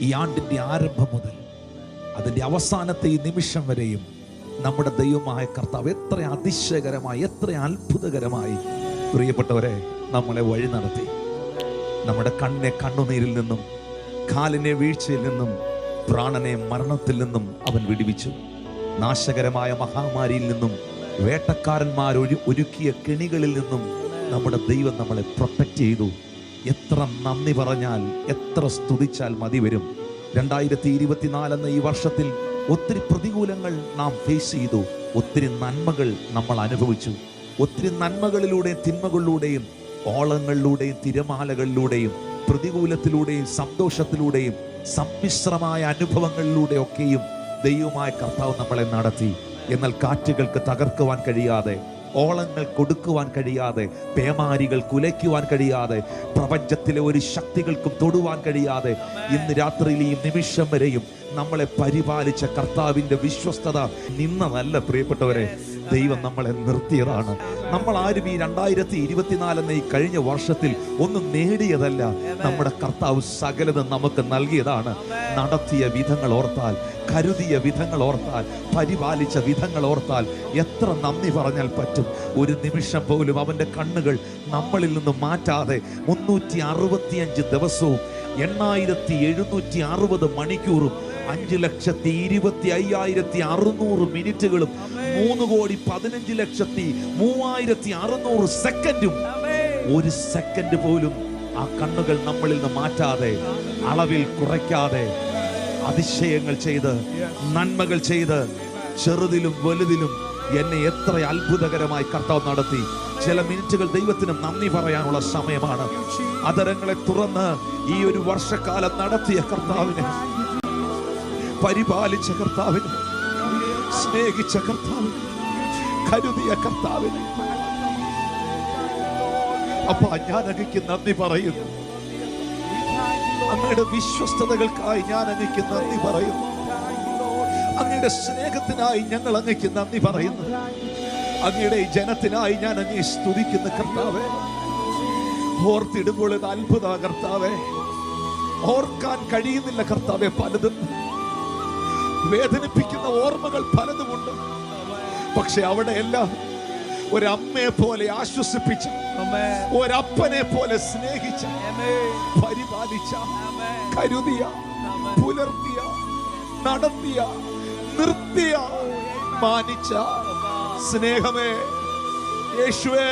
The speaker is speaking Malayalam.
ഈ ആണ്ടിൻ്റെ ആരംഭം മുതൽ അതിൻ്റെ അവസാനത്തെ ഈ നിമിഷം വരെയും നമ്മുടെ ദൈവമായ കർത്താവ് എത്ര അതിശയകരമായി, എത്ര അത്ഭുതകരമായി പ്രിയപ്പെട്ടവരെ നമ്മളെ വഴി നടത്തി. നമ്മുടെ കണ്ണിനെ കണ്ണുനീരിൽ നിന്നും, കാലിനെ വീഴ്ചയിൽ നിന്നും, പ്രാണനെ മരണത്തിൽ നിന്നും അവൻ വിടുവിച്ചു. നാശകരമായ മഹാമാരിയിൽ നിന്നും, വേട്ടക്കാരന്മാർ ഒരുക്കിയ കെണികളിൽ നിന്നും നമ്മുടെ ദൈവം നമ്മളെ പ്രൊട്ടക്റ്റ് ചെയ്തു. എത്ര നന്ദി പറഞ്ഞാൽ, എത്ര സ്തുതിച്ചാൽ മതി വരും. 2024 എന്ന ഈ വർഷത്തിൽ ഒത്തിരി പ്രതികൂലങ്ങൾ നാം ഫേസ് ചെയ്തു. ഒത്തിരി നന്മകൾ നമ്മൾ അനുഭവിച്ചു. ഒത്തിരി നന്മകളിലൂടെയും തിന്മകളിലൂടെയും, ഓളങ്ങളിലൂടെയും തിരമാലകളിലൂടെയും, പ്രതികൂലത്തിലൂടെയും സന്തോഷത്തിലൂടെയും, സമ്മിശ്രമായ അനുഭവങ്ങളിലൂടെയൊക്കെയും ദൈവമായ കർത്താവ് നമ്മളെ നടത്തി. എന്നാൽ കാറ്റുകൾക്ക് തകർക്കുവാൻ കഴിയാതെ, ഓളങ്ങൾ കൊടുക്കുവാൻ കഴിയാതെ, പേമാരികൾ കുലയ്ക്കുവാൻ കഴിയാതെ, പ്രപഞ്ചത്തിലെ ഒരു ശക്തികൾക്കും തൊടുവാൻ കഴിയാതെ, ഇന്ന് രാത്രിയിൽ ഈ നിമിഷം വരെയും നമ്മളെ പരിപാലിച്ച കർത്താവിൻ്റെ വിശ്വസ്തത നിന്നതല്ല പ്രിയപ്പെട്ടവരെ, ദൈവം നമ്മളെ നിർത്തിയതാണ്. നമ്മൾ ആരും ഈ 2024 എന്ന ഈ കഴിഞ്ഞ വർഷത്തിൽ ഒന്നും നേടിയതല്ല. നമ്മുടെ കർത്താവ് സകലതും നമുക്ക് നൽകിയതാണ്. നടത്തിയ വിധങ്ങൾ ഓർത്താൽ, കരുതിയ വിധങ്ങൾ ഓർത്താൽ, പരിപാലിച്ച വിധങ്ങൾ ഓർത്താൽ എത്ര നന്ദി പറഞ്ഞാൽ പറ്റും. ഒരു നിമിഷം പോലും അവൻ്റെ കണ്ണുകൾ നമ്മളിൽ നിന്ന് മാറ്റാതെ 365 ദിവസവും 8760 മണിക്കൂറും 5,25,600 മിനിറ്റുകളും 3,15,3600 സെക്കൻഡും, ഒരു സെക്കൻഡ് പോലും ആ കണ്ണുകൾ നമ്മളിൽ നിന്ന് മാറ്റാതെ, അളവിൽ കുറയ്ക്കാതെ അതിശയങ്ങൾ ചെയ്ത്, നന്മകൾ ചെയ്ത്, ചെറുതിലും വലുതിലും എന്നെ എത്ര അത്ഭുതകരമായി കർത്താവ് നടത്തി. ചില മിനിറ്റുകൾ ദൈവത്തിന് നന്ദി പറയാനുള്ള സമയമാണ്. അധരങ്ങളെ തുറന്ന് ഈ ഒരു വർഷക്കാലം നടത്തിയ കർത്താവിനെ, പരിപാലിച്ച കർത്താവിനെ, സ്നേഹിച്ച കർത്താവിനെ, കരുതിയ കർത്താവിനെ, അപ്പാ ഞാൻ അങ്ങയ്ക്ക് നന്ദി പറയുന്നു. അങ്ങയുടെ വിശ്വസ്തതകൾക്കായി ഞാൻ അങ്ങയ്ക്ക് നന്ദി പറയുന്നു. അങ്ങയുടെ സ്നേഹത്തിനായി ഞങ്ങൾ അങ്ങയ്ക്ക് നന്ദി പറയുന്നു. അങ്ങയുടെ ജനത്തിനായി ഞാൻ അങ്ങയെ സ്തുതിക്കുന്ന കർത്താവേ. ഓർത്തിടുമ്പോൾ ഇത് അത്ഭുത കർത്താവേ. ഓർക്കാൻ കഴിയുന്നില്ല കർത്താവേ. പലതും വേദനിപ്പിക്കുന്ന ഓർമ്മകൾ പലതുമുണ്ട്. പക്ഷെ അവിടെയെല്ലാം ഒരമ്മയെ പോലെ ആശ്വസിപ്പിച്ച, ഒരപ്പനെ പോലെ സ്നേഹിച്ച, പരിപാലിച്ച, കരുതിയ, പുലർത്തിയ, നടത്തിയ, നിർത്തിയ, മാനിച്ച സ്നേഹമേ, യേശുവേ,